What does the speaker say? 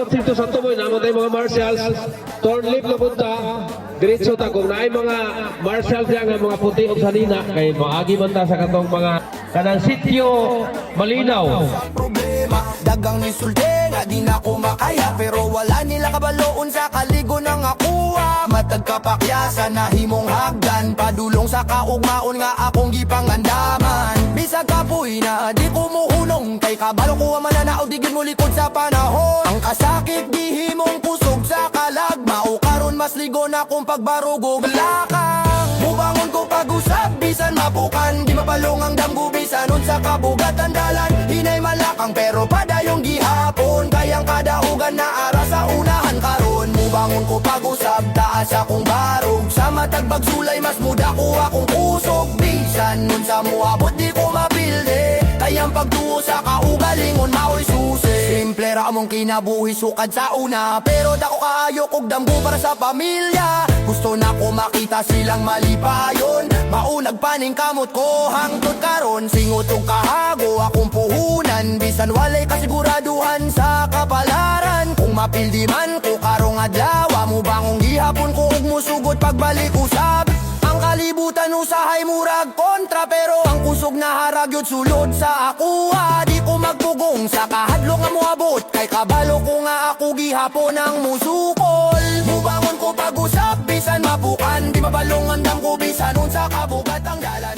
abot dito sa tumoy na tayo mga marshals. Turn left na punta. Diretso ta kung naay mga marshals diyan nga mga puti og sanina kay maagi man ta sa katong mga kanang sitio malinaw. Problema dagang ni sulde nga di na ko makaya pero wala nila kabaloon sa kaligo nang akuha matag kapakyasan na himong hagdan padulong sa kaugmaon nga akong gipangandaman bisag kapoy na di ko muhunong kay kabalo ko mananaog digid mo likod sa panahon ang kasakit di himong kusog sa kalag mao karon mas ligo na kung pagbarugog lakang mubangon ko pag-usap bisan mapukan di mapalong ang damgo bisan unsa kabugatan dalan hinay malakang pero padayong gihapon kayang kadaugan na ara sa unahan karon mubangon ko pag-usap taas akong barog sa matag bagsulay mas muda ko akong kusog bisan unsa moabot di ko mapilde kayang pagtuo sa kaugalingon maoy susi simple ra among kinabuhi sukad sa una pero dako kaayo kog damgo para sa pamilya gusto na ko makita silang malipayon maunag paning kamot ko hangtod karon singot og kahago akong puhunan bisan walay kasiguraduhan sa kapalaran kung mapildi man ko karong adlaw mo bangong gihapon ko ug musugot pagbalik usab ang kalibutan usahay murag kontra pero ang kusog na haragyod sulod sa akuha di ko magpugong sa kahadlong nga moabot kay kabalo ko nga ako gihapon ang musukol mubangon ko pag-usap bisan mapukan di mabalong andam ko bisan unsa kabugat ang dalan